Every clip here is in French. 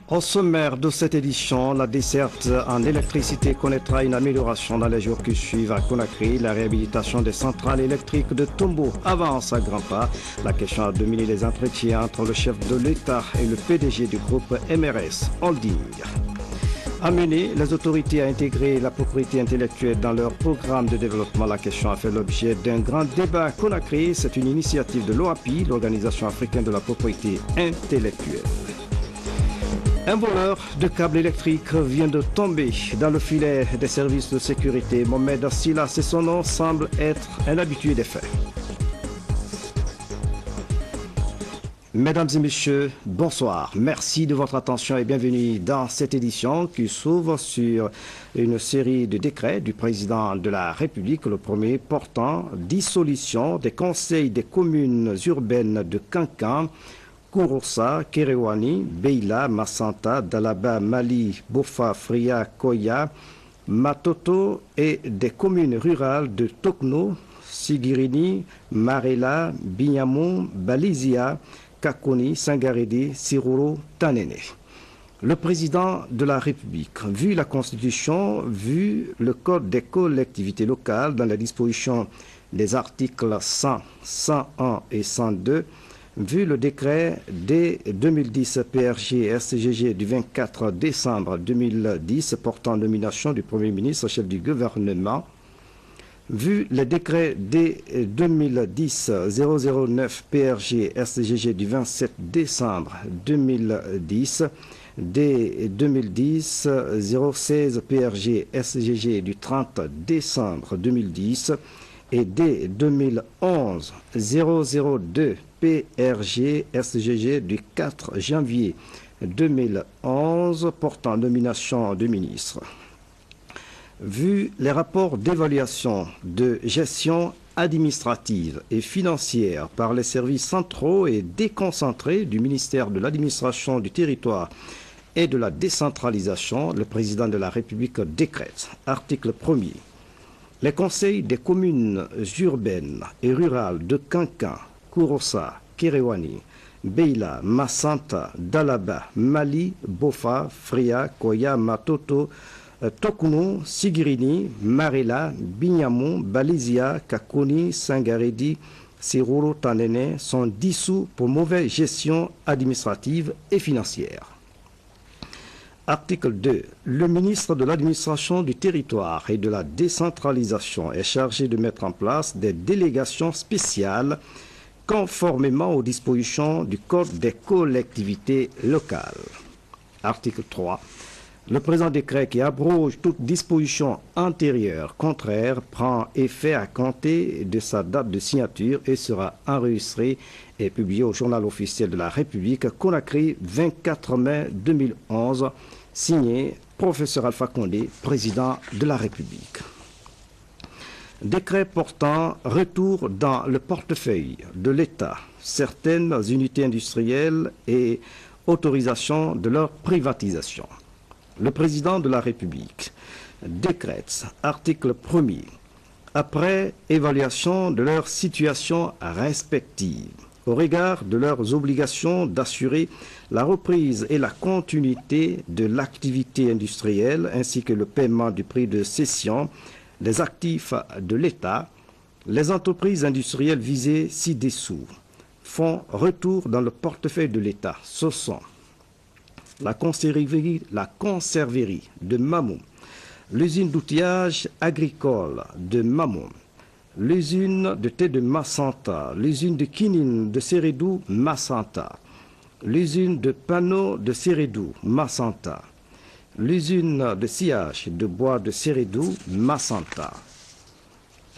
Au sommaire de cette édition, la desserte en électricité connaîtra une amélioration dans les jours qui suivent à Conakry. La réhabilitation des centrales électriques de Tombo avance à grands pas. La question a dominé les entretiens entre le chef de l'État et le PDG du groupe MRS Holding. Amener les autorités à intégrer la propriété intellectuelle dans leur programme de développement, la question a fait l'objet d'un grand débat à Conakry. C'est une initiative de l'OAPI, l'Organisation africaine de la propriété intellectuelle. Un voleur de câbles électriques vient de tomber dans le filet des services de sécurité. Mohamed Silla, c'est son nom, semble être un habitué des faits. Mesdames et messieurs, bonsoir. Merci de votre attention et bienvenue dans cette édition qui s'ouvre sur une série de décrets du président de la République, le premier portant dissolution des conseils des communes urbaines de Kankan, Kouroussa, Kerewani, Beila, Massanta, Dalaba, Mali, Bofa, Fria, Koya, Matoto et des communes rurales de Tokno, Sigirini, Marela, Bignamon, Balizia, Kakoni, Sangaredi, Siroro, Tanene. Le président de la République, vu la Constitution, vu le Code des collectivités locales dans la disposition des articles 100, 101 et 102, vu le décret D 2010 PRG SGG du 24 décembre 2010 portant nomination du Premier ministre chef du gouvernement, vu le décret D 2010 009 PRG SGG du 27 décembre 2010, D 2010 016 PRG SGG du 30 décembre 2010 et D 2011 002 PRG SGG du 4 janvier 2011 portant nomination de ministre. Vu les rapports d'évaluation de gestion administrative et financière par les services centraux et déconcentrés du ministère de l'administration du territoire et de la décentralisation, le président de la République décrète, article 1er, les conseils des communes urbaines et rurales de Kankan, Kouroussa, Kerewani, Beila, Massanta, Dalaba, Mali, Bofa, Fria, Koya, Matoto, Tokouno, Sigirini, Marela, Bignamon, Balizia, Kakoni, Sangaredi, Siroro, Tanene sont dissous pour mauvaise gestion administrative et financière. Article 2. Le ministre de l'administration du territoire et de la décentralisation est chargé de mettre en place des délégations spéciales conformément aux dispositions du Code des collectivités locales. Article 3. Le présent décret qui abroge toute disposition antérieure contraire prend effet à compter de sa date de signature et sera enregistré et publié au journal officiel de la République, Conakry, 24 mai 2011, signé Professeur Alpha Condé, président de la République. Décret portant retour dans le portefeuille de l'État certaines unités industrielles et autorisation de leur privatisation. Le président de la République décrète, article 1er, après évaluation de leur situation respective, au regard de leurs obligations d'assurer la reprise et la continuité de l'activité industrielle ainsi que le paiement du prix de cession des actifs de l'État, les entreprises industrielles visées ci-dessous font retour dans le portefeuille de l'État. Ce sont la conserverie de Mamou, l'usine d'outillage agricole de Mamou, l'usine de thé de Massanta, l'usine de quinine de Sérédou, Massanta, l'usine de panneaux de Sérédou, Massanta, l'usine de sciage de bois de Sérédou, Massanta,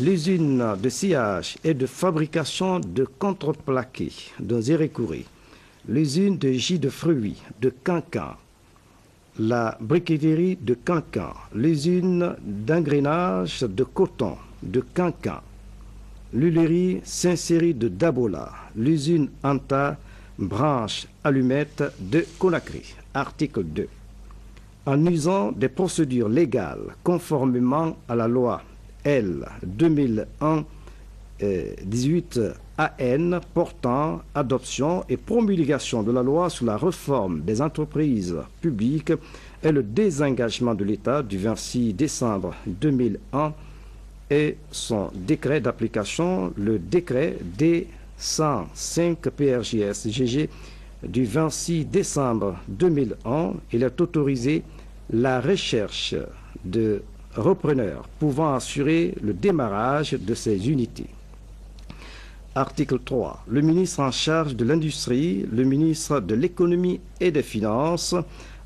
l'usine de sciage et de fabrication de contreplaqué de Zérékouré, l'usine de jus de fruits de Kankan, la briqueterie de Kankan, l'usine d'engrenage de coton de Kankan, l'huilerie Saint-Séry de Dabola, l'usine Anta, branche allumette de Conakry. Article 2. En usant des procédures légales conformément à la loi L 2001 18 AN portant adoption et promulgation de la loi sur la réforme des entreprises publiques et le désengagement de l'État du 26 décembre 2001 et son décret d'application, le décret D105 PRJS-GG du 26 décembre 2001. Il a autorisé la recherche de repreneurs pouvant assurer le démarrage de ces unités. Article 3. Le ministre en charge de l'Industrie, le ministre de l'Économie et des Finances,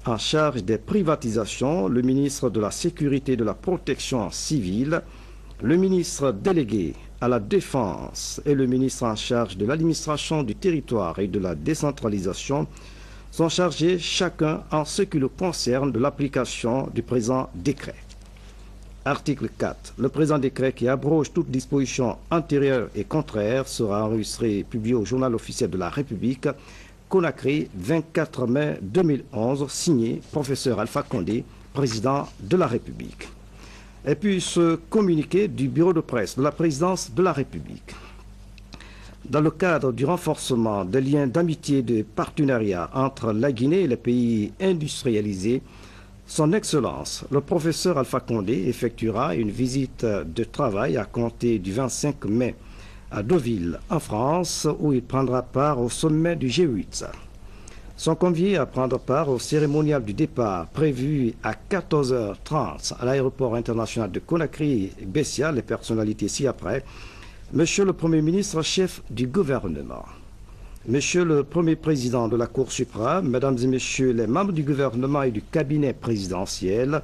en charge des privatisations, le ministre de la Sécurité et de la Protection civile, le ministre délégué à la Défense et le ministre en charge de l'administration du territoire et de la décentralisation sont chargés chacun en ce qui le concerne de l'application du présent décret. Article 4. Le présent décret qui abroge toute disposition antérieure et contraire sera enregistré et publié au Journal officiel de la République, Conakry, 24 mai 2011, signé professeur Alpha Condé, président de la République. Et puis ce communiqué du bureau de presse de la présidence de la République. Dans le cadre du renforcement des liens d'amitié et de partenariat entre la Guinée et les pays industrialisés, Son Excellence, le professeur Alpha Condé, effectuera une visite de travail à compter du 25 mai à Deauville, en France, où il prendra part au sommet du G8. Sont conviés à prendre part au cérémonial du départ prévu à 14h30 à l'aéroport international de Conakry-Bessia, les personnalités ci-après, Monsieur le Premier ministre, chef du gouvernement, Monsieur le Premier président de la Cour suprême, Mesdames et Messieurs les membres du gouvernement et du cabinet présidentiel,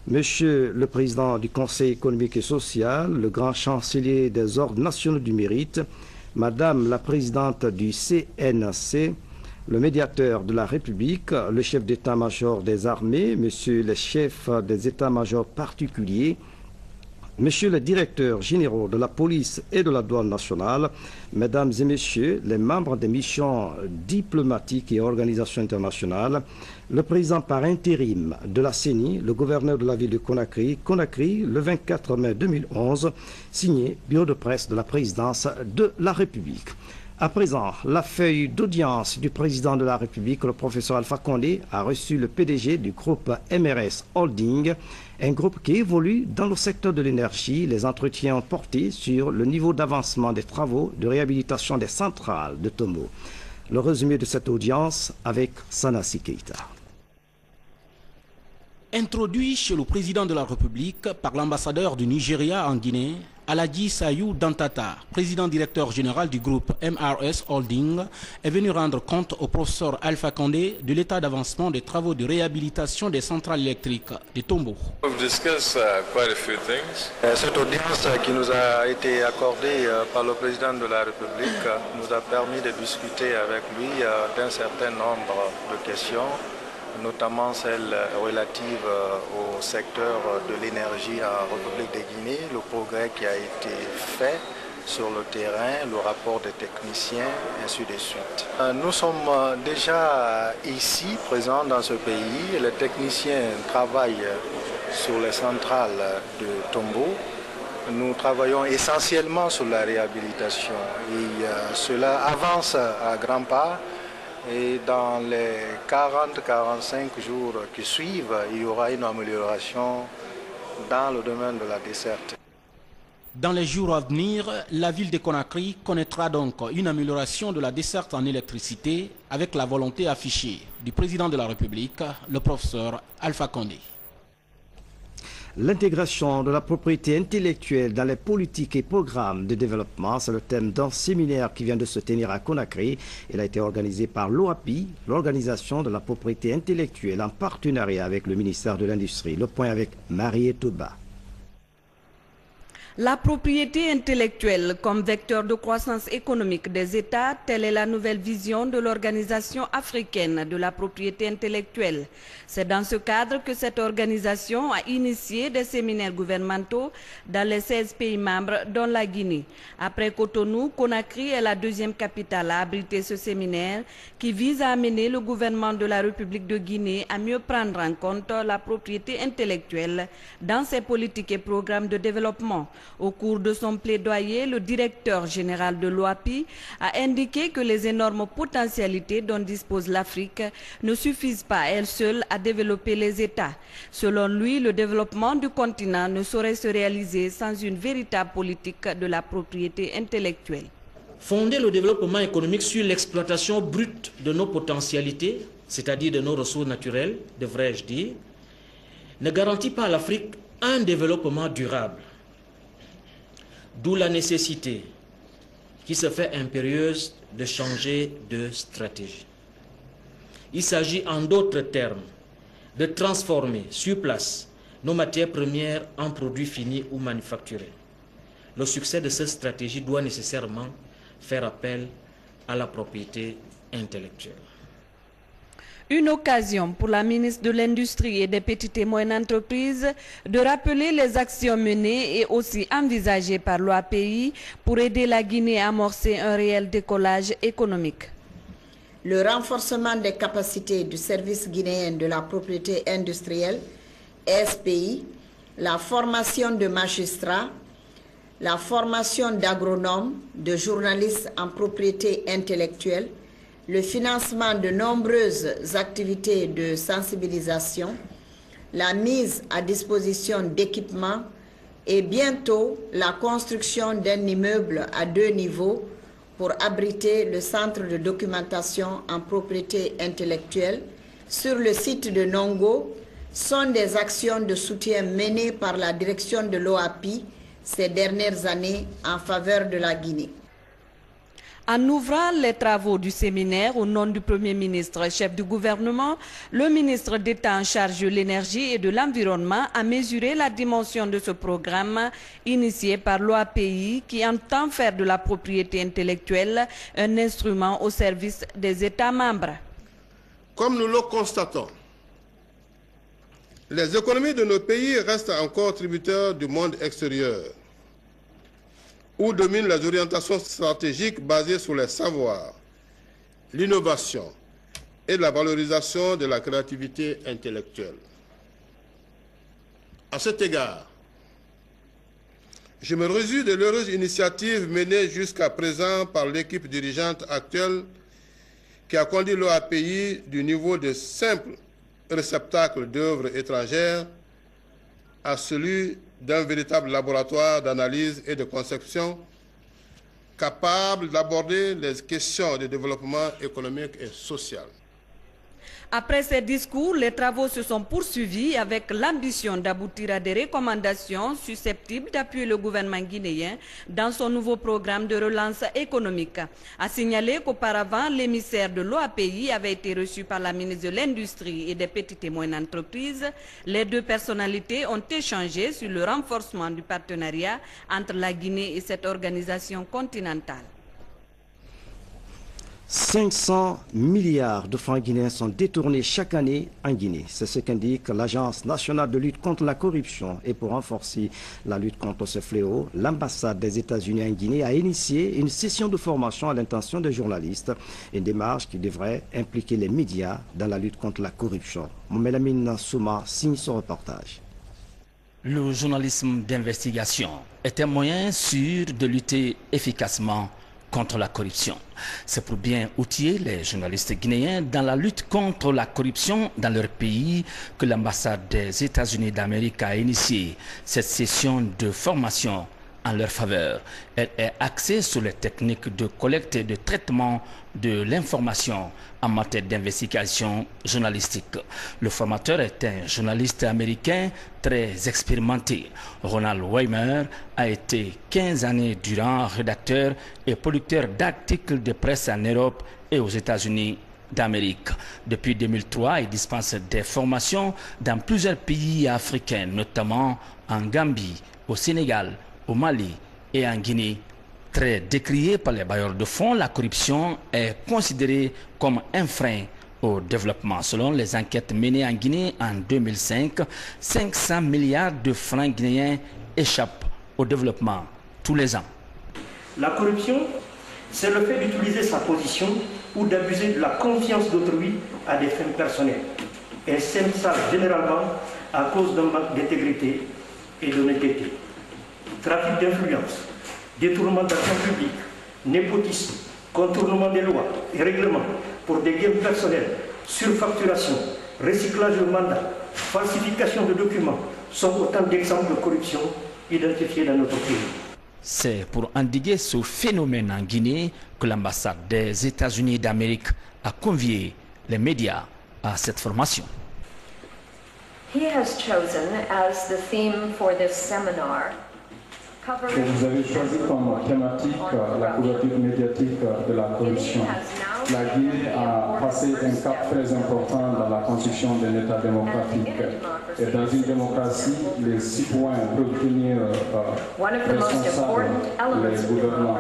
Monsieur le Président du Conseil économique et social, le grand chancelier des ordres nationaux du mérite, Madame la Présidente du CNC, le médiateur de la République, le chef d'état-major des armées, Monsieur le chef des états-majors particuliers, Monsieur le directeur général de la police et de la douane nationale, Mesdames et Messieurs les membres des missions diplomatiques et organisations internationales, le président par intérim de la CENI, le gouverneur de la ville de Conakry, le 24 mai 2011, signé Bureau de presse de la présidence de la République. À présent, la feuille d'audience du président de la République, le professeur Alpha Condé, a reçu le PDG du groupe MRS Holding, un groupe qui évolue dans le secteur de l'énergie. Les entretiens ont porté sur le niveau d'avancement des travaux de réhabilitation des centrales de Tombo. Le résumé de cette audience avec Sanassi Keita. Introduit chez le président de la République par l'ambassadeur du Nigeria en Guinée, Aladji Sayou Dantata, président directeur général du groupe MRS Holding, est venu rendre compte au professeur Alpha Condé de l'état d'avancement des travaux de réhabilitation des centrales électriques de Tombo. Cette audience qui nous a été accordée par le président de la République nous a permis de discuter avec lui d'un certain nombre de questions, notamment celle relative au secteur de l'énergie en République de Guinée, le progrès qui a été fait sur le terrain, le rapport des techniciens, ainsi de suite. Nous sommes déjà ici, présents dans ce pays. Les techniciens travaillent sur les centrales de Tombo. Nous travaillons essentiellement sur la réhabilitation et cela avance à grands pas. Et dans les 40-45 jours qui suivent, il y aura une amélioration dans le domaine de la desserte. Dans les jours à venir, la ville de Conakry connaîtra donc une amélioration de la desserte en électricité avec la volonté affichée du président de la République, le professeur Alpha Condé. L'intégration de la propriété intellectuelle dans les politiques et programmes de développement, c'est le thème d'un séminaire qui vient de se tenir à Conakry. Il a été organisé par l'OAPI, l'Organisation de la propriété intellectuelle, en partenariat avec le ministère de l'Industrie. Le point avec Marie Touba. La propriété intellectuelle comme vecteur de croissance économique des États, telle est la nouvelle vision de l'Organisation africaine de la propriété intellectuelle. C'est dans ce cadre que cette organisation a initié des séminaires gouvernementaux dans les 16 pays membres, dont la Guinée. Après Cotonou, Conakry est la deuxième capitale à abriter ce séminaire qui vise à amener le gouvernement de la République de Guinée à mieux prendre en compte la propriété intellectuelle dans ses politiques et programmes de développement. Au cours de son plaidoyer, le directeur général de l'OAPI a indiqué que les énormes potentialités dont dispose l'Afrique ne suffisent pas à elles seules à développer les États. Selon lui, le développement du continent ne saurait se réaliser sans une véritable politique de la propriété intellectuelle. Fonder le développement économique sur l'exploitation brute de nos potentialités, c'est-à-dire de nos ressources naturelles, devrais-je dire, ne garantit pas à l'Afrique un développement durable. D'où la nécessité, qui se fait impérieuse, de changer de stratégie. Il s'agit en d'autres termes de transformer sur place nos matières premières en produits finis ou manufacturés. Le succès de cette stratégie doit nécessairement faire appel à la propriété intellectuelle. Une occasion pour la ministre de l'Industrie et des Petites et Moyennes Entreprises de rappeler les actions menées et aussi envisagées par l'OAPI pour aider la Guinée à amorcer un réel décollage économique. Le renforcement des capacités du service guinéen de la propriété industrielle, SPI, la formation de magistrats, la formation d'agronomes, de journalistes en propriété intellectuelle, le financement de nombreuses activités de sensibilisation, la mise à disposition d'équipements et bientôt la construction d'un immeuble à 2 niveaux pour abriter le centre de documentation en propriété intellectuelle sur le site de Nongo sont des actions de soutien menées par la direction de l'OAPI ces dernières années en faveur de la Guinée. En ouvrant les travaux du séminaire au nom du Premier ministre, chef du gouvernement, le ministre d'État en charge de l'énergie et de l'environnement a mesuré la dimension de ce programme initié par l'OAPI qui entend faire de la propriété intellectuelle un instrument au service des États membres. Comme nous le constatons, les économies de nos pays restent encore tributaires du monde extérieur, où dominent les orientations stratégiques basées sur les savoirs, l'innovation et la valorisation de la créativité intellectuelle. À cet égard, je me réjouis de l'heureuse initiative menée jusqu'à présent par l'équipe dirigeante actuelle qui a conduit l'OAPI du niveau de simple réceptacle d'œuvres étrangères à celui d'un véritable laboratoire d'analyse et de conception capable d'aborder les questions de développement économique et social. Après ces discours, les travaux se sont poursuivis avec l'ambition d'aboutir à des recommandations susceptibles d'appuyer le gouvernement guinéen dans son nouveau programme de relance économique. À signaler qu'auparavant, l'émissaire de l'OAPI avait été reçu par la ministre de l'Industrie et des Petites et Moyennes Entreprises. Les deux personnalités ont échangé sur le renforcement du partenariat entre la Guinée et cette organisation continentale. 500 milliards de francs guinéens sont détournés chaque année en Guinée. C'est ce qu'indique l'Agence nationale de lutte contre la corruption. Et pour renforcer la lutte contre ce fléau, l'ambassade des États-Unis en Guinée a initié une session de formation à l'intention des journalistes. Une démarche qui devrait impliquer les médias dans la lutte contre la corruption. Mohamed Souma signe son reportage. Le journalisme d'investigation est un moyen sûr de lutter efficacement contre la corruption. C'est pour bien outiller les journalistes guinéens dans la lutte contre la corruption dans leur pays que l'ambassade des États-Unis d'Amérique a initié cette session de formation en leur faveur. Elle est axée sur les techniques de collecte et de traitement de l'information en matière d'investigation journalistique. Le formateur est un journaliste américain très expérimenté. Ronald Weimer a été 15 années durant rédacteur et producteur d'articles de presse en Europe et aux États-Unis d'Amérique. Depuis 2003, il dispense des formations dans plusieurs pays africains, notamment en Gambie, au Sénégal, au Mali et en Guinée. Très décriée par les bailleurs de fonds, la corruption est considérée comme un frein au développement. Selon les enquêtes menées en Guinée en 2005, 500 milliards de francs guinéens échappent au développement tous les ans. La corruption, c'est le fait d'utiliser sa position ou d'abuser de la confiance d'autrui à des fins personnelles. Elle s'installe généralement à cause d'un manque d'intégrité et d'honnêteté. trafic d'influence, détournement d'argent public, népotisme, contournement des lois et règlements pour des gains personnels, surfacturation, recyclage de mandat, falsification de documents sont autant d'exemples de corruption identifiés dans notre pays. C'est pour endiguer ce phénomène en Guinée que l'ambassade des États-Unis d'Amérique a convié les médias à cette formation. He has chosen as the theme for this seminar. Vous avez choisi comme thématique la couverture médiatique de la corruption. La Guinée a passé un cap très important dans la construction d'un État démocratique. Et dans une démocratie, les citoyens peuvent tenir responsables les gouvernants.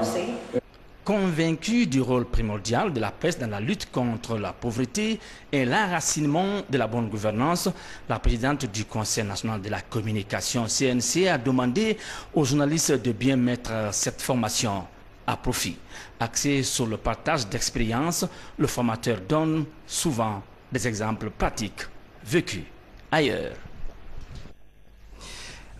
Convaincu du rôle primordial de la presse dans la lutte contre la pauvreté et l'enracinement de la bonne gouvernance, la présidente du Conseil national de la communication, CNC, a demandé aux journalistes de bien mettre cette formation à profit. Axé sur le partage d'expériences, le formateur donne souvent des exemples pratiques vécus ailleurs.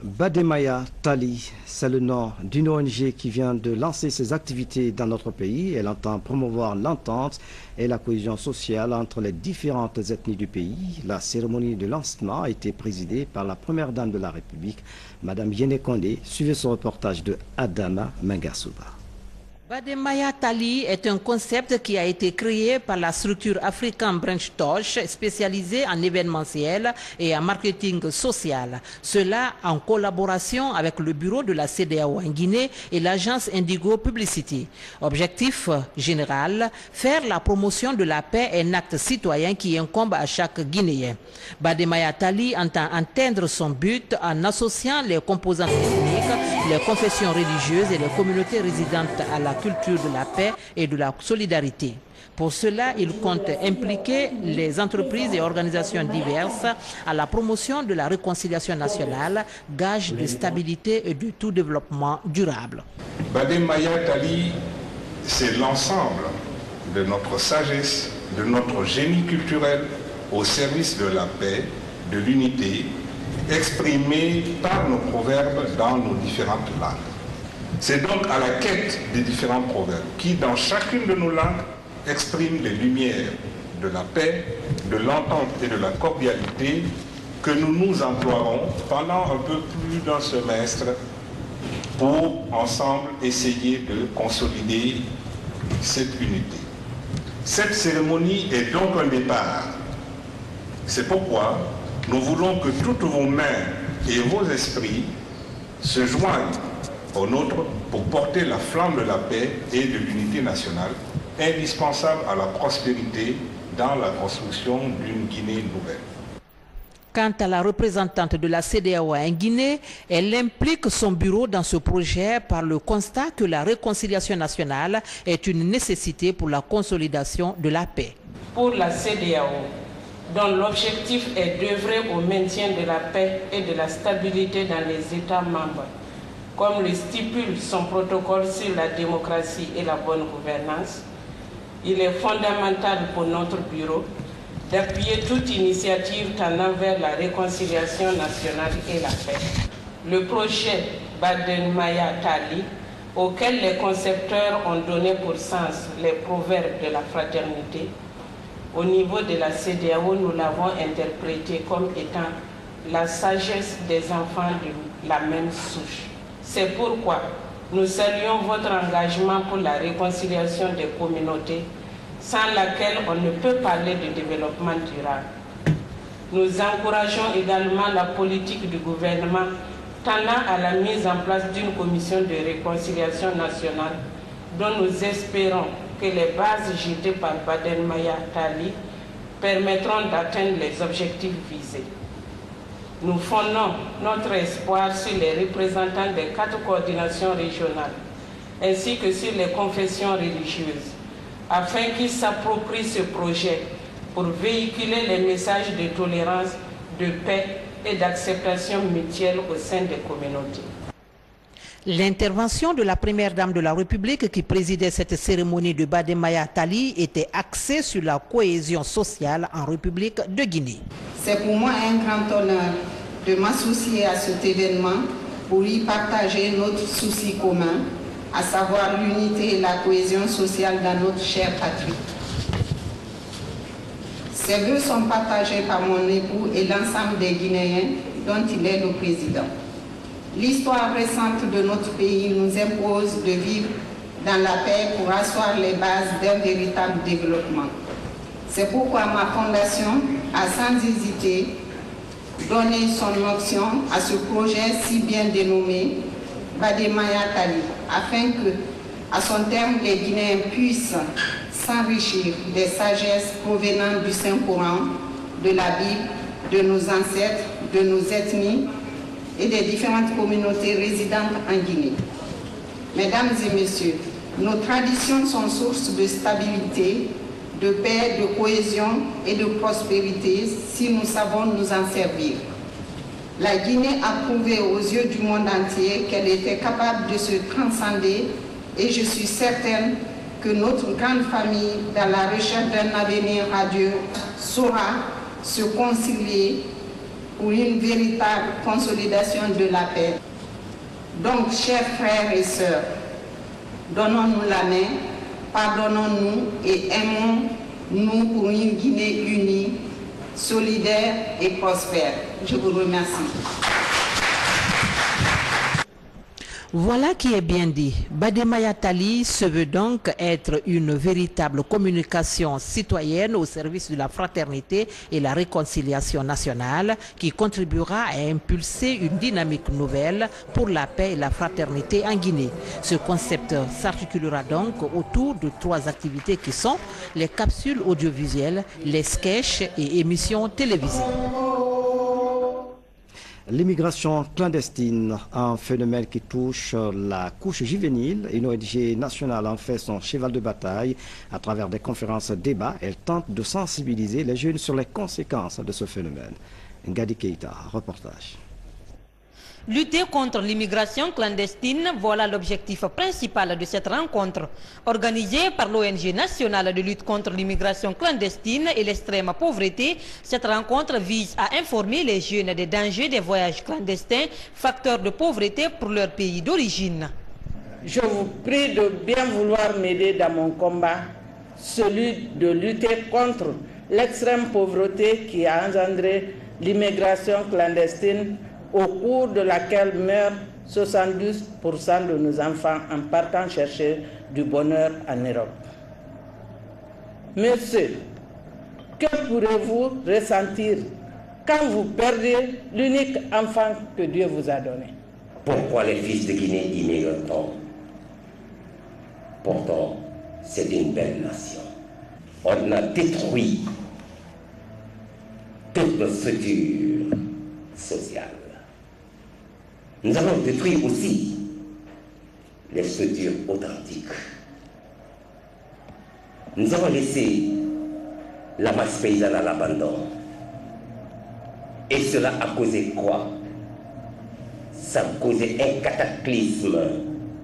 Bademaya Tali, c'est le nom d'une ONG qui vient de lancer ses activités dans notre pays. Elle entend promouvoir l'entente et la cohésion sociale entre les différentes ethnies du pays. La cérémonie de lancement a été présidée par la première dame de la République, Madame Yene Kondé. Suivez ce reportage de Adama Mangasouba. Bademaya Tali est un concept qui a été créé par la structure African Branch Touch spécialisée en événementiel et en marketing social. Cela en collaboration avec le bureau de la CEDEAO en Guinée et l'agence Indigo Publicity. Objectif général, faire la promotion de la paix, un acte citoyen qui incombe à chaque Guinéen. Bademaya Tali entend atteindre son but en associant les composantes ethniques, les confessions religieuses et les communautés résidentes à la culture de la paix et de la solidarité. Pour cela, il compte impliquer les entreprises et organisations diverses à la promotion de la réconciliation nationale, gage de stabilité et de tout développement durable. Bademaya Tali, c'est l'ensemble de notre sagesse, de notre génie culturel au service de la paix, de l'unité, exprimé par nos proverbes dans nos différentes langues. C'est donc à la quête des différents proverbes qui, dans chacune de nos langues, expriment les lumières de la paix, de l'entente et de la cordialité que nous nous emploierons pendant un peu plus d'un semestre pour ensemble essayer de consolider cette unité. Cette cérémonie est donc un départ. C'est pourquoi nous voulons que toutes vos mains et vos esprits se joignent aux nôtres pour porter la flamme de la paix et de l'unité nationale, indispensable à la prospérité dans la construction d'une Guinée nouvelle. Quant à la représentante de la CEDEAO en Guinée, elle implique son bureau dans ce projet par le constat que la réconciliation nationale est une nécessité pour la consolidation de la paix. Pour la CEDEAO, dont l'objectif est d'œuvrer au maintien de la paix et de la stabilité dans les États membres, comme le stipule son protocole sur la démocratie et la bonne gouvernance, il est fondamental pour notre bureau d'appuyer toute initiative tendant vers la réconciliation nationale et la paix. Le projet Bademaya Tali, auquel les concepteurs ont donné pour sens les proverbes de la fraternité, au niveau de la CEDEAO, nous l'avons interprété comme étant la sagesse des enfants de la même souche. C'est pourquoi nous saluons votre engagement pour la réconciliation des communautés, sans laquelle on ne peut parler de développement durable. Nous encourageons également la politique du gouvernement tendant à la mise en place d'une commission de réconciliation nationale dont nous espérons que les bases jetées par Bademaya Tali permettront d'atteindre les objectifs visés. Nous fondons notre espoir sur les représentants des 4 coordinations régionales, ainsi que sur les confessions religieuses, afin qu'ils s'approprient ce projet pour véhiculer les messages de tolérance, de paix et d'acceptation mutuelle au sein des communautés. L'intervention de la première dame de la République qui présidait cette cérémonie de Bademaya Tali était axée sur la cohésion sociale en République de Guinée. C'est pour moi un grand honneur de m'associer à cet événement pour y partager notre souci commun, à savoir l'unité et la cohésion sociale dans notre chère patrie. Ces vœux sont partagés par mon époux et l'ensemble des Guinéens dont il est le président. L'histoire récente de notre pays nous impose de vivre dans la paix pour asseoir les bases d'un véritable développement. C'est pourquoi ma fondation a sans hésiter donné son option à ce projet si bien dénommé Badé Mayatali, afin que, à son terme, les Guinéens puissent s'enrichir des sagesses provenant du Saint-Coran, de la Bible, de nos ancêtres, de nos ethnies et des différentes communautés résidentes en Guinée. Mesdames et messieurs, nos traditions sont source de stabilité, de paix, de cohésion et de prospérité si nous savons nous en servir. La Guinée a prouvé aux yeux du monde entier qu'elle était capable de se transcender et je suis certaine que notre grande famille, dans la recherche d'un avenir radieux, saura se concilier pour une véritable consolidation de la paix. Donc, chers frères et sœurs, donnons-nous la main, pardonnons-nous et aimons-nous pour une Guinée unie, solidaire et prospère. Je vous remercie. Voilà qui est bien dit. Badé Mayatali se veut donc être une véritable communication citoyenne au service de la fraternité et la réconciliation nationale qui contribuera à impulser une dynamique nouvelle pour la paix et la fraternité en Guinée. Ce concept s'articulera donc autour de 3 activités qui sont les capsules audiovisuelles, les sketchs et émissions télévisées. L'immigration clandestine, un phénomène qui touche la couche juvénile. Une ONG nationale en fait son cheval de bataille. À travers des conférences débats, elle tente de sensibiliser les jeunes sur les conséquences de ce phénomène. Ngadi Keita, reportage. Lutter contre l'immigration clandestine, voilà l'objectif principal de cette rencontre. Organisée par l'ONG nationale de lutte contre l'immigration clandestine et l'extrême pauvreté, cette rencontre vise à informer les jeunes des dangers des voyages clandestins, facteurs de pauvreté pour leur pays d'origine. Je vous prie de bien vouloir m'aider dans mon combat, celui de lutter contre l'extrême pauvreté qui a engendré l'immigration clandestine, au cours de laquelle meurent 72% de nos enfants en partant chercher du bonheur en Europe. Monsieur, que pourrez-vous ressentir quand vous perdez l'unique enfant que Dieu vous a donné? Pourquoi les fils de Guinée immigrent-ils? Pourtant, c'est une belle nation. On a détruit toute nos structures sociales. Nous avons détruit aussi les structures authentiques. Nous avons laissé la masse paysanne à l'abandon. Et cela a causé quoi? Ça a causé un cataclysme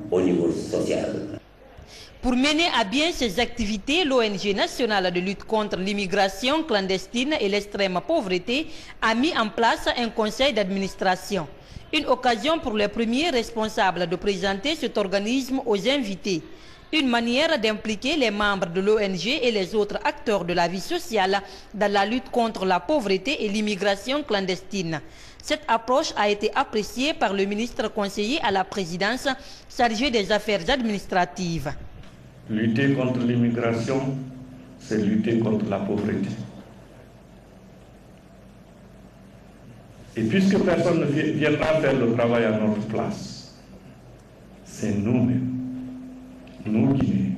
au niveau social. Pour mener à bien ces activités, l'ONG nationale de lutte contre l'immigration clandestine et l'extrême pauvreté a mis en place un conseil d'administration. Une occasion pour les premiers responsables de présenter cet organisme aux invités. Une manière d'impliquer les membres de l'ONG et les autres acteurs de la vie sociale dans la lutte contre la pauvreté et l'immigration clandestine. Cette approche a été appréciée par le ministre conseiller à la présidence chargé des affaires administratives. Lutter contre l'immigration, c'est lutter contre la pauvreté. Et puisque personne ne viendra faire le travail à notre place, c'est nous-mêmes, nous Guinéens,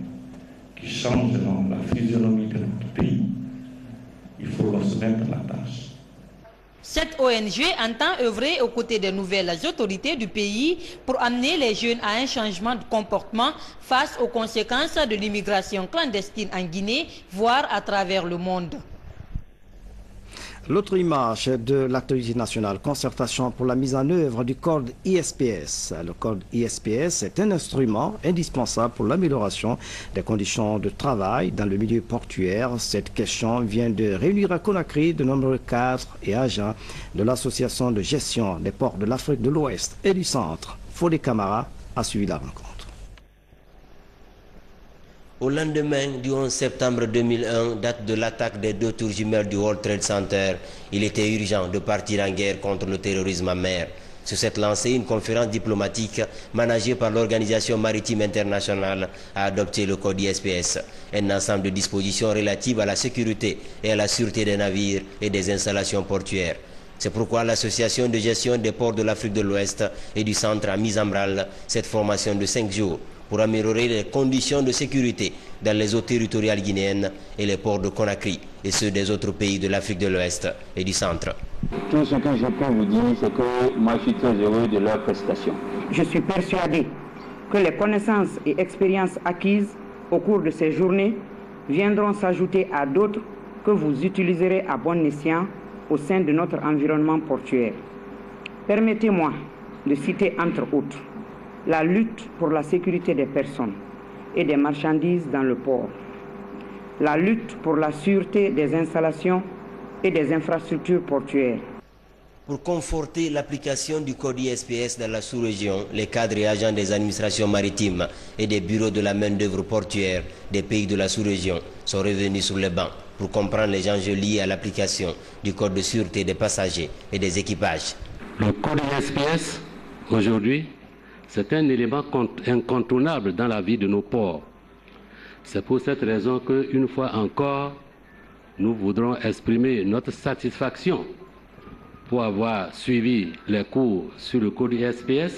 qui changerons la physionomie de notre pays. Il faut qu'on se mette à la tâche. Cette ONG entend œuvrer aux côtés des nouvelles autorités du pays pour amener les jeunes à un changement de comportement face aux conséquences de l'immigration clandestine en Guinée, voire à travers le monde. L'autre image de l'actualité nationale, concertation pour la mise en œuvre du code ISPS. Le code ISPS est un instrument indispensable pour l'amélioration des conditions de travail dans le milieu portuaire. Cette question vient de réunir à Conakry de nombreux cadres et agents de l'Association de gestion des ports de l'Afrique de l'Ouest et du Centre. Fodé Camara a suivi la rencontre. Au lendemain du 11 septembre 2001, date de l'attaque des 2 tours jumelles du World Trade Center, il était urgent de partir en guerre contre le terrorisme en mer. Sur cette lancée, une conférence diplomatique managée par l'Organisation maritime internationale a adopté le code ISPS, un ensemble de dispositions relatives à la sécurité et à la sûreté des navires et des installations portuaires. C'est pourquoi l'Association de gestion des ports de l'Afrique de l'Ouest et du Centre a mis en branle cette formation de 5 jours pour améliorer les conditions de sécurité dans les eaux territoriales guinéennes et les ports de Conakry et ceux des autres pays de l'Afrique de l'Ouest et du Centre. Tout ce que je peux vous dire, c'est que moi je suis très heureux de leur prestation. Je suis persuadé que les connaissances et expériences acquises au cours de ces journées viendront s'ajouter à d'autres que vous utiliserez à bon escient au sein de notre environnement portuaire. Permettez-moi de citer entre autres la lutte pour la sécurité des personnes et des marchandises dans le port, la lutte pour la sûreté des installations et des infrastructures portuaires. Pour conforter l'application du code ISPS dans la sous-région, les cadres et agents des administrations maritimes et des bureaux de la main-d'œuvre portuaire des pays de la sous-région sont revenus sur les bancs pour comprendre les enjeux liés à l'application du code de sûreté des passagers et des équipages. Le code ISPS, aujourd'hui, c'est un élément incontournable dans la vie de nos ports. C'est pour cette raison qu'une fois encore, nous voudrons exprimer notre satisfaction pour avoir suivi les cours sur le code ISPS.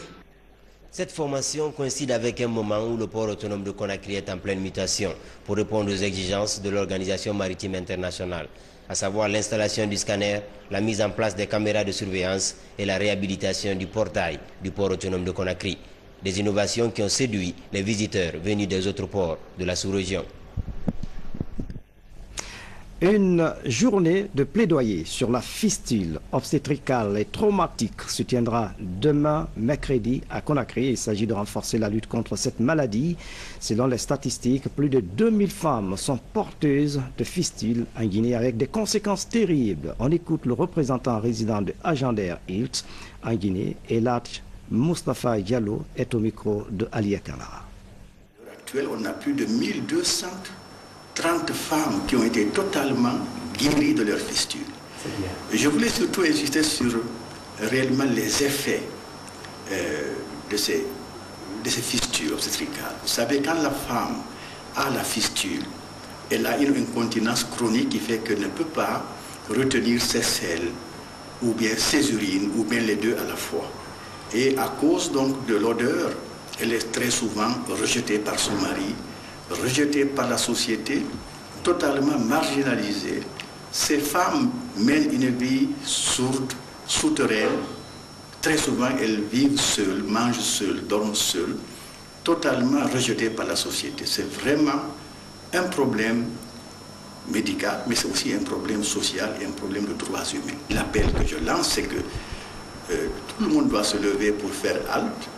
Cette formation coïncide avec un moment où le port autonome de Conakry est en pleine mutation pour répondre aux exigences de l'Organisation maritime internationale, à savoir l'installation du scanner, la mise en place des caméras de surveillance et la réhabilitation du portail du port autonome de Conakry. Des innovations qui ont séduit les visiteurs venus des autres ports de la sous-région. Une journée de plaidoyer sur la fistule obstétricale et traumatique se tiendra demain, mercredi, à Conakry. Il s'agit de renforcer la lutte contre cette maladie. Selon les statistiques, plus de 2000 femmes sont porteuses de fistules en Guinée avec des conséquences terribles. On écoute le représentant résident de Agender Hilt en Guinée, Eladj Mustafa Diallo, est au micro de Alia Kamara. À l'heure actuelle, on a plus de 1230 femmes qui ont été totalement guéries de leurs fistules. Je voulais surtout insister sur réellement les effets de ces fistules obstétricales. Vous savez, quand la femme a la fistule, elle a une incontinence chronique qui fait qu'elle ne peut pas retenir ses selles, ou bien ses urines, ou bien les deux à la fois. Et à cause donc de l'odeur, elle est très souvent rejetée par son mari, rejetée par la société, totalement marginalisée. Ces femmes mènent une vie sourde, souterraine. Très souvent, elles vivent seules, mangent seules, dorment seules, totalement rejetées par la société. C'est vraiment un problème médical, mais c'est aussi un problème social et un problème de droits humains. L'appel que je lance, c'est que tout le monde doit se lever pour faire halte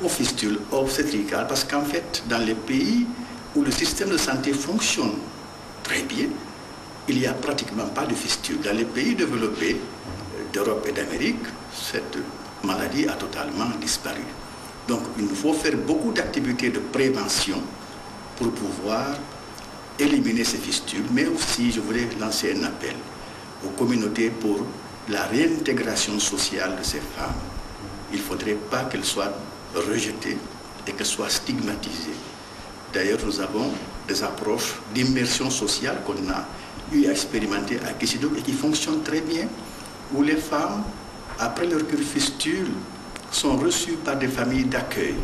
aux fistules obstétricales, parce qu'en fait, dans les pays où le système de santé fonctionne très bien, il n'y a pratiquement pas de fistules. Dans les pays développés d'Europe et d'Amérique, cette maladie a totalement disparu. Donc il nous faut faire beaucoup d'activités de prévention pour pouvoir éliminer ces fistules, mais aussi je voulais lancer un appel aux communautés pour la réintégration sociale de ces femmes. Il ne faudrait pas qu'elles soient rejetées et qu'elles soient stigmatisées. D'ailleurs, nous avons des approches d'immersion sociale qu'on a eu à expérimenter à Kissidouk et qui fonctionnent très bien, où les femmes, après leur cure fistule, sont reçues par des familles d'accueil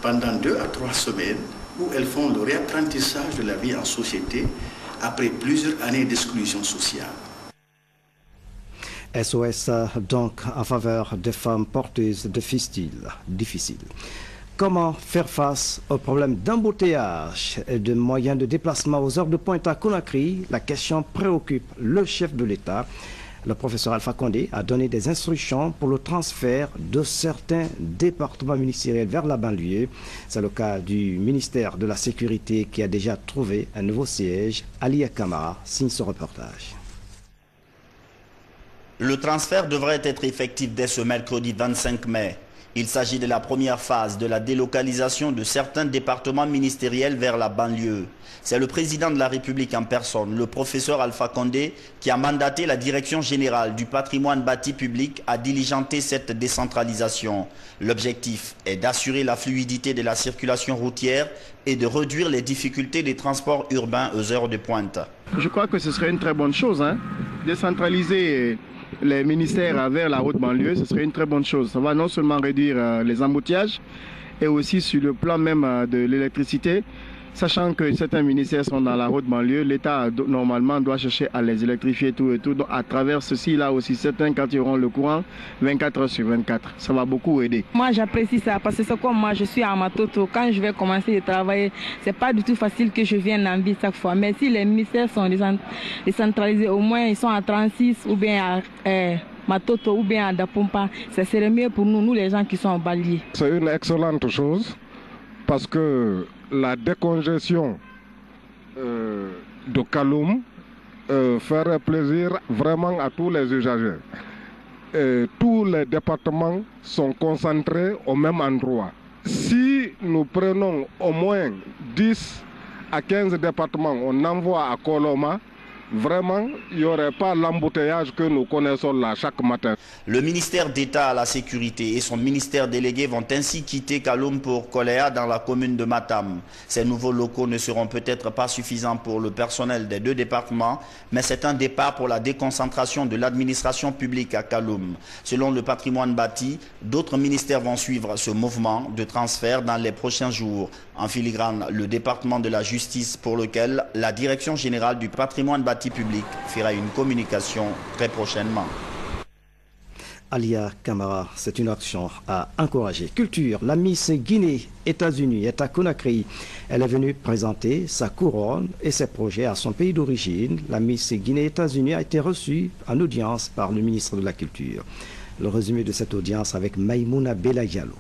pendant 2 à 3 semaines, où elles font le réapprentissage de la vie en société après plusieurs années d'exclusion sociale. SOS donc en faveur des femmes porteuses de fistules difficiles. Comment faire face aux problèmes d'embouteillage et de moyens de déplacement aux heures de pointe à Conakry? La question préoccupe le chef de l'État. Le professeur Alpha Condé a donné des instructions pour le transfert de certains départements ministériels vers la banlieue. C'est le cas du ministère de la Sécurité qui a déjà trouvé un nouveau siège. Alia Kamara signe ce reportage. Le transfert devrait être effectif dès ce mercredi 25 mai. Il s'agit de la première phase de la délocalisation de certains départements ministériels vers la banlieue. C'est le président de la République en personne, le professeur Alpha Condé, qui a mandaté la Direction générale du patrimoine bâti public à diligenter cette décentralisation. L'objectif est d'assurer la fluidité de la circulation routière et de réduire les difficultés des transports urbains aux heures de pointe. Je crois que ce serait une très bonne chose, décentraliser les ministères vers la haute banlieue, ce serait une très bonne chose. Ça va non seulement réduire les embouteillages, et aussi sur le plan même de l'électricité, sachant que certains ministères sont dans la haute banlieue, l'État normalement doit chercher à les électrifier tout et tout. Donc à travers ceci, là aussi, certains quand ils auront le courant, 24 heures sur 24. Ça va beaucoup aider. Moi j'apprécie ça parce que c'est comme moi, je suis à Matoto. Quand je vais commencer à travailler, c'est pas du tout facile que je vienne en ville chaque fois. Mais si les ministères sont décentralisés, au moins ils sont à 36 ou bien à Matoto ou bien à Dapompa, ça serait mieux pour nous les gens qui sont en banlieue. C'est une excellente chose parce que la décongestion de Kaloum ferait plaisir vraiment à tous les usagers. Tous les départements sont concentrés au même endroit. Si nous prenons au moins 10 à 15 départements, on envoie à Koloma, vraiment, il n'y aurait pas l'embouteillage que nous connaissons là chaque matin. Le ministère d'État à la Sécurité et son ministère délégué vont ainsi quitter Kaloum pour Koléa dans la commune de Matam. Ces nouveaux locaux ne seront peut-être pas suffisants pour le personnel des deux départements, mais c'est un départ pour la déconcentration de l'administration publique à Kaloum. Selon le patrimoine bâti, d'autres ministères vont suivre ce mouvement de transfert dans les prochains jours. En filigrane, le département de la justice pour lequel la Direction générale du patrimoine bâti public fera une communication très prochainement. Alia Kamara, c'est une action à encourager. Culture, la Miss Guinée, États-Unis, est à Conakry. Elle est venue présenter sa couronne et ses projets à son pays d'origine. La Miss Guinée, États-Unis a été reçue en audience par le ministre de la Culture. Le résumé de cette audience avec Maïmouna Belayalo.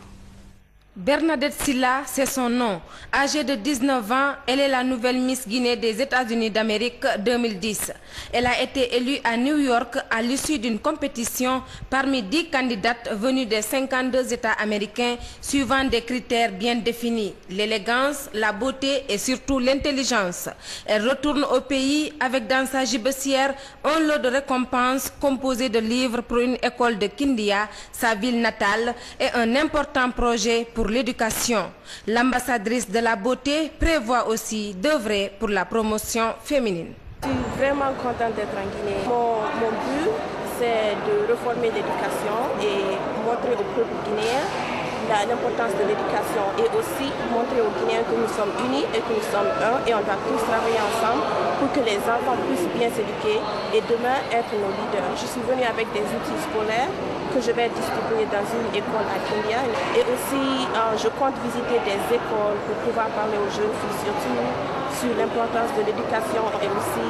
Bernadette Silla, c'est son nom. Âgée de 19 ans, elle est la nouvelle Miss Guinée des États-Unis d'Amérique 2010. Elle a été élue à New York à l'issue d'une compétition parmi 10 candidates venues des 52 États américains suivant des critères bien définis, l'élégance, la beauté et surtout l'intelligence. Elle retourne au pays avec dans sa gibecière un lot de récompenses composé de livres pour une école de Kindia, sa ville natale, et un important projet pour l'éducation. L'ambassadrice de la beauté prévoit aussi d'œuvrer pour la promotion féminine. Je suis vraiment contente d'être en Guinée. Mon but, c'est de réformer l'éducation et montrer au peuple guinéen l'importance de l'éducation et aussi montrer aux Guinéens que nous sommes unis et que nous sommes un et on doit tous travailler ensemble pour que les enfants puissent bien s'éduquer et demain être nos leaders. Je suis venue avec des outils scolaires que je vais distribuer dans une école à Kindia et aussi je compte visiter des écoles pour pouvoir parler aux jeunes filles surtout sur l'importance de l'éducation et aussi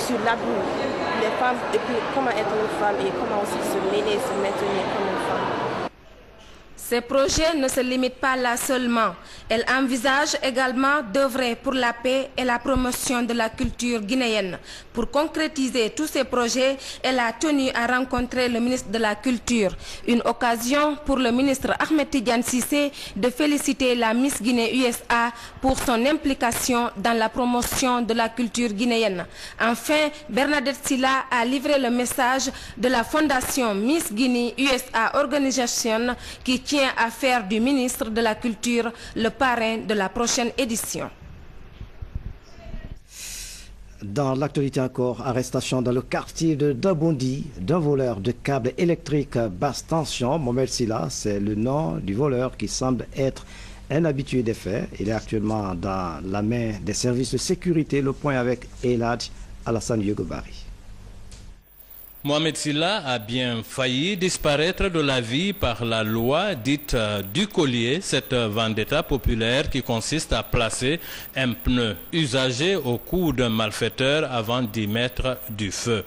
sur l'abus des femmes et puis comment être une femme et comment aussi se mêler, se maintenir comme une femme. Ces projets ne se limitent pas là seulement. Elle envisage également d'œuvrer pour la paix et la promotion de la culture guinéenne. Pour concrétiser tous ces projets, elle a tenu à rencontrer le ministre de la Culture. Une occasion pour le ministre Ahmed Tidiane Cissé de féliciter la Miss Guinée USA pour son implication dans la promotion de la culture guinéenne. Enfin, Bernadette Silla a livré le message de la fondation Miss Guinée USA Organization qui tient à faire du ministre de la Culture le parrain de la prochaine édition. Dans l'actualité encore, arrestation dans le quartier de Dabondi d'un voleur de câbles électriques basse tension. Mohamed Silla, c'est le nom du voleur qui semble être un habitué des faits. Il est actuellement dans la main des services de sécurité. Le point avec Elad Alassane Yogobari. Mohamed Silla a bien failli disparaître de la vie par la loi dite du collier, cette vendetta populaire qui consiste à placer un pneu usagé au cou d'un malfaiteur avant d'y mettre du feu.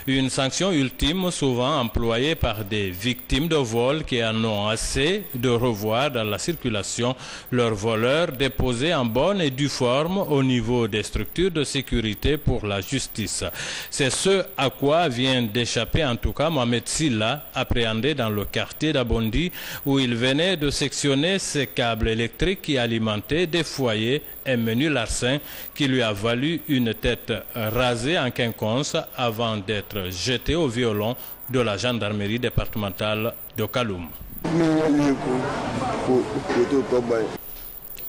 Une sanction ultime souvent employée par des victimes de vol qui en ont assez de revoir dans la circulation leurs voleurs déposés en bonne et due forme au niveau des structures de sécurité pour la justice. C'est ce à quoi vient d'échapper en tout cas Mohamed Silla, appréhendé dans le quartier d'Abondi où il venait de sectionner ses câbles électriques qui alimentaient des foyers, un menu larcin qui lui a valu une tête rasée en quinconce avant d'être jeté au violon de la gendarmerie départementale de Kaloum.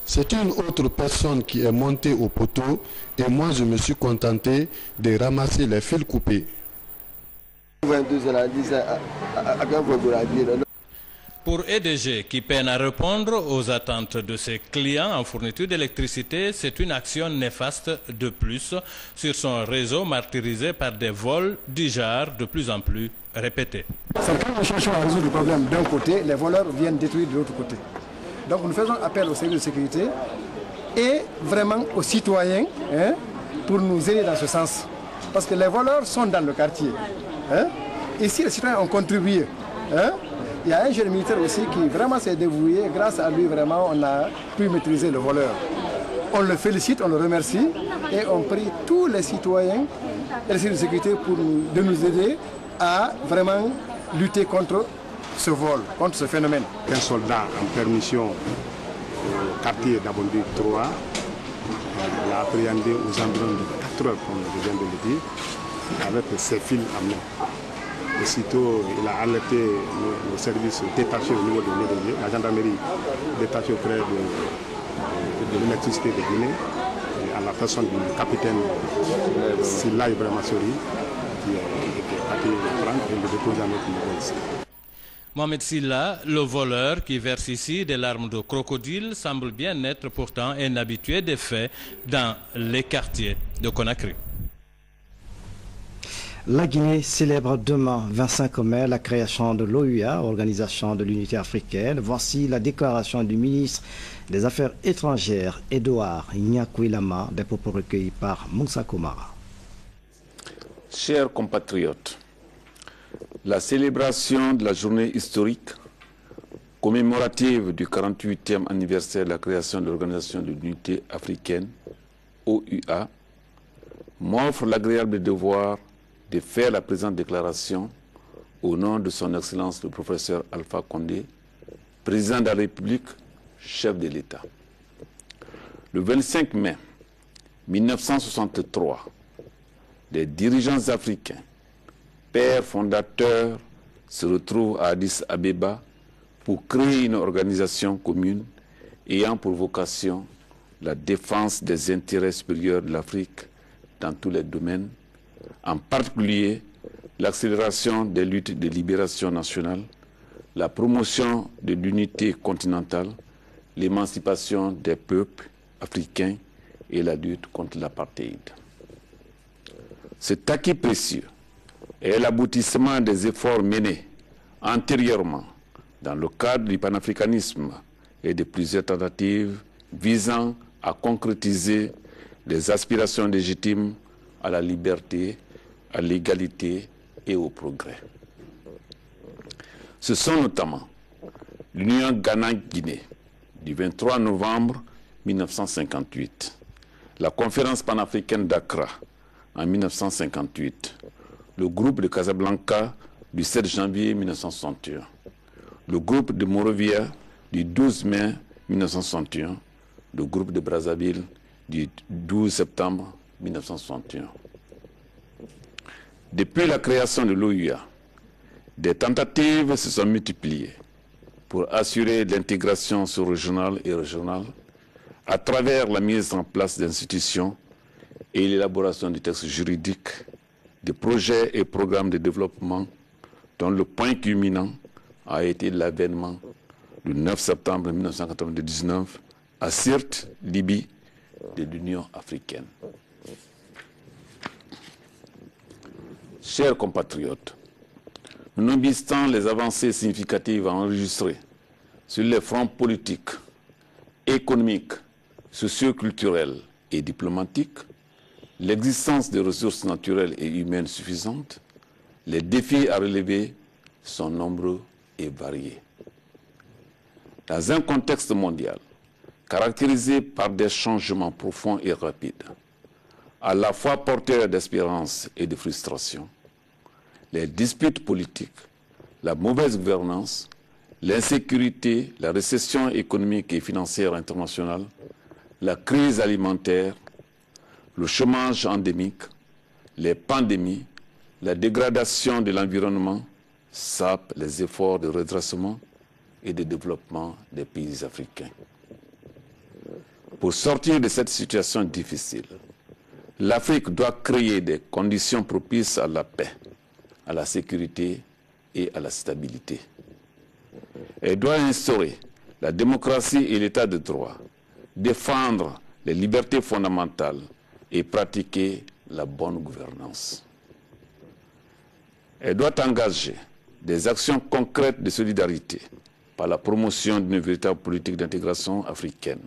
C'est une autre personne qui est montée au poteau et moi je me suis contenté de ramasser les fils coupés. Pour EDG, qui peine à répondre aux attentes de ses clients en fourniture d'électricité, c'est une action néfaste de plus sur son réseau martyrisé par des vols du genre de plus en plus répétés. Quand nous cherchons à résoudre le problème d'un côté, les voleurs viennent détruire de l'autre côté. Donc nous faisons appel aux services de sécurité et vraiment aux citoyens pour nous aider dans ce sens. Parce que les voleurs sont dans le quartier. Et si les citoyens ont contribué, il y a un jeune militaire aussi qui vraiment s'est dévoué. Grâce à lui, vraiment, on a pu maîtriser le voleur. On le félicite, on le remercie et on prie tous les citoyens et les services de sécurité de nous aider à vraiment lutter contre ce vol, contre ce phénomène. Un soldat en permission au quartier d'Abondi 3 l'a appréhendé aux environs de 4 heures, comme je viens de le dire, avec ses fils à main. Aussitôt, il a alerté nos services détachés au niveau de l'EDG, la gendarmerie détachée auprès de l'électricité de Guinée, à la personne du capitaine Silla Ibrahima Sori, qui est parti le prendre et le déposer à notre niveau ici. Mohamed Silla, le voleur qui verse ici des larmes de crocodile, semble bien être pourtant un habitué des faits dans les quartiers de Conakry. La Guinée célèbre demain, 25 mai, la création de l'OUA, Organisation de l'Unité africaine. Voici la déclaration du ministre des Affaires étrangères, Edouard Nyakwilama, des propos recueillis par Moussa Komara. Chers compatriotes, la célébration de la journée historique commémorative du 48e anniversaire de la création de l'Organisation de l'Unité africaine, OUA, m'offre l'agréable devoir de faire la présente déclaration au nom de son Excellence le professeur Alpha Condé, président de la République, chef de l'État. Le 25 mai 1963, les dirigeants africains, pères fondateurs, se retrouvent à Addis Abeba pour créer une organisation commune ayant pour vocation la défense des intérêts supérieurs de l'Afrique dans tous les domaines, en particulier l'accélération des luttes de libération nationale, la promotion de l'unité continentale, l'émancipation des peuples africains et la lutte contre l'apartheid. Cet acquis précieux est l'aboutissement des efforts menés antérieurement dans le cadre du panafricanisme et de plusieurs tentatives visant à concrétiser les aspirations légitimes à la liberté, à l'égalité et au progrès. Ce sont notamment l'Union Ghana-Guinée du 23 novembre 1958, la conférence panafricaine d'Accra en 1958, le groupe de Casablanca du 7 janvier 1961, le groupe de Monrovia du 12 mai 1961, le groupe de Brazzaville du 12 septembre 1961. Depuis la création de l'OUA, des tentatives se sont multipliées pour assurer l'intégration sous-régionale et régionale à travers la mise en place d'institutions et l'élaboration de textes juridiques, de projets et programmes de développement dont le point culminant a été l'avènement le 9 septembre 1999 à Sirte, Libye, de l'Union africaine. Chers compatriotes, Nonobstant les avancées significatives enregistrées sur les fronts politiques, économiques, socio-culturels et diplomatiques, l'existence de ressources naturelles et humaines suffisantes, les défis à relever sont nombreux et variés. Dans un contexte mondial caractérisé par des changements profonds et rapides, à la fois porteurs d'espérance et de frustration, les disputes politiques, la mauvaise gouvernance, l'insécurité, la récession économique et financière internationale, la crise alimentaire, le chômage endémique, les pandémies, la dégradation de l'environnement sapent les efforts de redressement et de développement des pays africains. Pour sortir de cette situation difficile, l'Afrique doit créer des conditions propices à la paix, à la sécurité et à la stabilité. Elle doit instaurer la démocratie et l'état de droit, défendre les libertés fondamentales et pratiquer la bonne gouvernance. Elle doit engager des actions concrètes de solidarité par la promotion d'une véritable politique d'intégration africaine,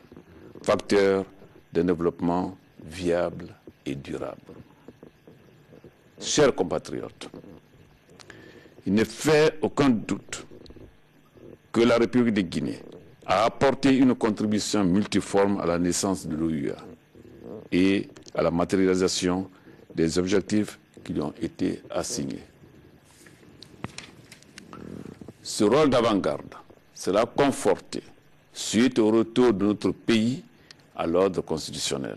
facteur d'un développement viable et durable. Chers compatriotes, il ne fait aucun doute que la République de Guinée a apporté une contribution multiforme à la naissance de l'OUA et à la matérialisation des objectifs qui lui ont été assignés. Ce rôle d'avant-garde sera conforté suite au retour de notre pays à l'ordre constitutionnel,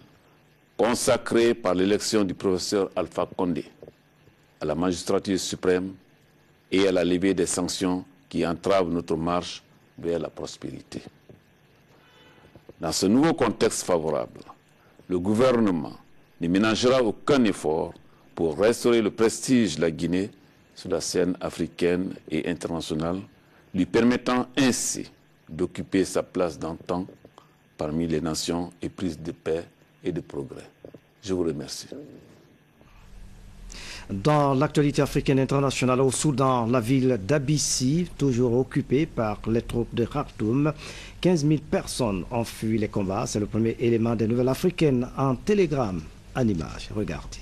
consacré par l'élection du professeur Alpha Condé à la magistrature suprême et à la levée des sanctions qui entravent notre marche vers la prospérité. Dans ce nouveau contexte favorable, le gouvernement ne ménagera aucun effort pour restaurer le prestige de la Guinée sur la scène africaine et internationale, lui permettant ainsi d'occuper sa place d'antan parmi les nations éprises de paix et de progrès. Je vous remercie. Dans l'actualité africaine internationale au Soudan, la ville d'Abissi, toujours occupée par les troupes de Khartoum, 15 000 personnes ont fui les combats. C'est le premier élément des nouvelles africaines en télégramme en image. Regardez.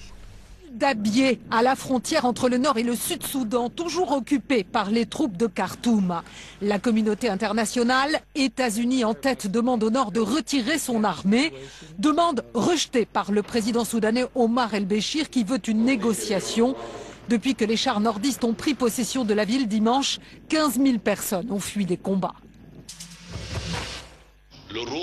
D'Abyei, à la frontière entre le Nord et le Sud-Soudan, toujours occupée par les troupes de Khartoum. La communauté internationale, États-Unis en tête, demande au Nord de retirer son armée. Demande rejetée par le président soudanais Omar el-Béchir qui veut une négociation. Depuis que les chars nordistes ont pris possession de la ville dimanche, 15 000 personnes ont fui les combats.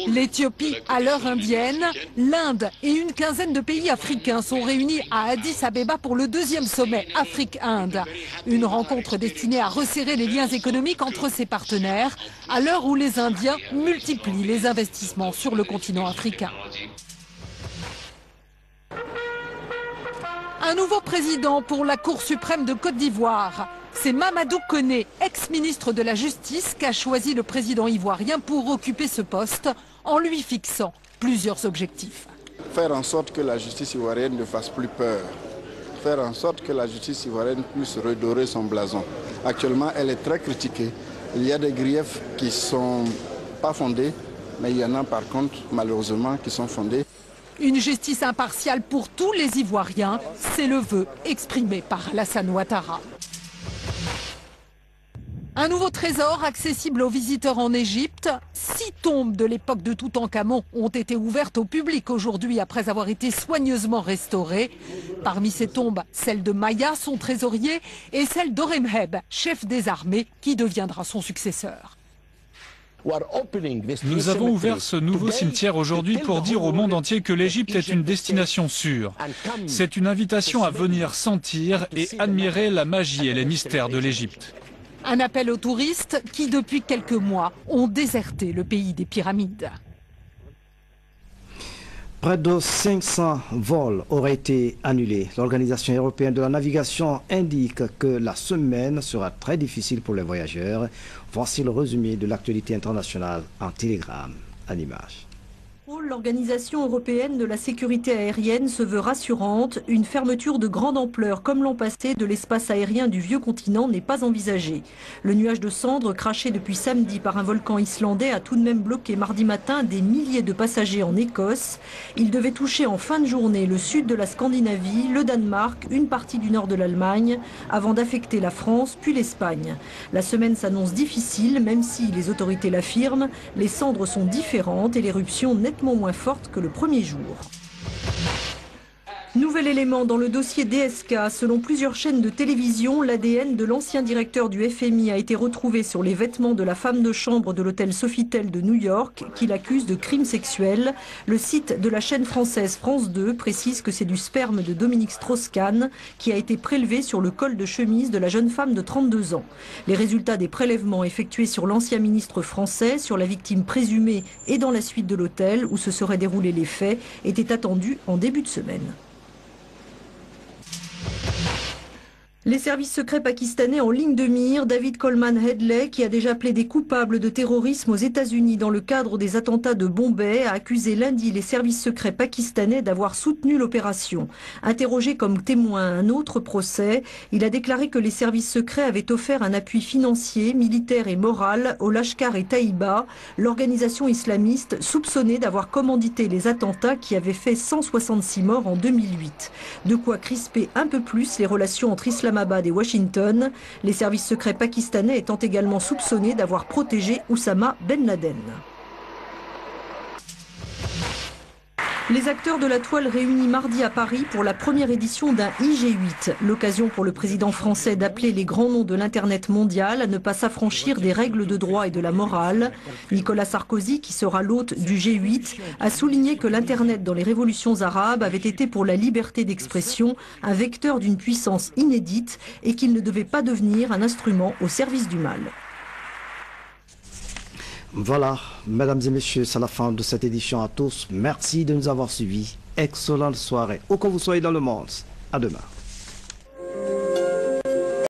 L'Éthiopie à l'heure indienne, l'Inde et une quinzaine de pays africains sont réunis à Addis Abeba pour le deuxième sommet Afrique-Inde. Une rencontre destinée à resserrer les liens économiques entre ses partenaires à l'heure où les Indiens multiplient les investissements sur le continent africain. Un nouveau président pour la Cour suprême de Côte d'Ivoire. C'est Mamadou Koné, ex-ministre de la Justice, qu'a choisi le président ivoirien pour occuper ce poste en lui fixant plusieurs objectifs. Faire en sorte que la justice ivoirienne ne fasse plus peur. Faire en sorte que la justice ivoirienne puisse redorer son blason. Actuellement, elle est très critiquée. Il y a des griefs qui ne sont pas fondés, mais il y en a par contre, malheureusement, qui sont fondés. Une justice impartiale pour tous les Ivoiriens, c'est le vœu exprimé par Alassane Ouattara. Un nouveau trésor accessible aux visiteurs en Égypte. 6 tombes de l'époque de Toutankhamon ont été ouvertes au public aujourd'hui après avoir été soigneusement restaurées. Parmi ces tombes, celle de Maya, son trésorier, et celle d'Oremheb, chef des armées, qui deviendra son successeur. Nous avons ouvert ce nouveau cimetière aujourd'hui pour dire au monde entier que l'Égypte est une destination sûre. C'est une invitation à venir sentir et admirer la magie et les mystères de l'Égypte. Un appel aux touristes qui, depuis quelques mois, ont déserté le pays des pyramides. Près de 500 vols auraient été annulés. L'Organisation européenne de la navigation indique que la semaine sera très difficile pour les voyageurs. Voici le résumé de l'actualité internationale en télégramme en images. Pour Europol, l'Organisation européenne de la sécurité aérienne, se veut rassurante. Une fermeture de grande ampleur, comme l'an passé, de l'espace aérien du vieux continent n'est pas envisagée. Le nuage de cendres craché depuis samedi par un volcan islandais a tout de même bloqué mardi matin des milliers de passagers en Écosse. Il devait toucher en fin de journée le sud de la Scandinavie, le Danemark, une partie du nord de l'Allemagne, avant d'affecter la France puis l'Espagne. La semaine s'annonce difficile, même si les autorités l'affirment, les cendres sont différentes et l'éruption nettement moins forte que le premier jour. Nouvel élément dans le dossier DSK. Selon plusieurs chaînes de télévision, l'ADN de l'ancien directeur du FMI a été retrouvé sur les vêtements de la femme de chambre de l'hôtel Sofitel de New York, qui l'accuse de crimes sexuels. Le site de la chaîne française France 2 précise que c'est du sperme de Dominique Strauss-Kahn qui a été prélevé sur le col de chemise de la jeune femme de 32 ans. Les résultats des prélèvements effectués sur l'ancien ministre français, sur la victime présumée et dans la suite de l'hôtel où se seraient déroulés les faits étaient attendus en début de semaine. Les services secrets pakistanais en ligne de mire, David Coleman Headley, qui a déjà plaidé coupable de terrorisme aux États-Unis dans le cadre des attentats de Bombay, a accusé lundi les services secrets pakistanais d'avoir soutenu l'opération. Interrogé comme témoin à un autre procès, il a déclaré que les services secrets avaient offert un appui financier, militaire et moral au Lashkar-e-Taïba, l'organisation islamiste soupçonnée d'avoir commandité les attentats qui avaient fait 166 morts en 2008. De quoi crisper un peu plus les relations entre Islamabad et Washington, les services secrets pakistanais étant également soupçonnés d'avoir protégé Oussama Ben Laden. Les acteurs de la toile réunis mardi à Paris pour la première édition d'un IG8. L'occasion pour le président français d'appeler les grands noms de l'Internet mondial à ne pas s'affranchir des règles de droit et de la morale. Nicolas Sarkozy, qui sera l'hôte du G8, a souligné que l'Internet dans les révolutions arabes avait été pour la liberté d'expression un vecteur d'une puissance inédite et qu'il ne devait pas devenir un instrument au service du mal. Voilà, mesdames et messieurs, c'est la fin de cette édition à tous. Merci de nous avoir suivis. Excellente soirée, où que vous soyez dans le monde. À demain.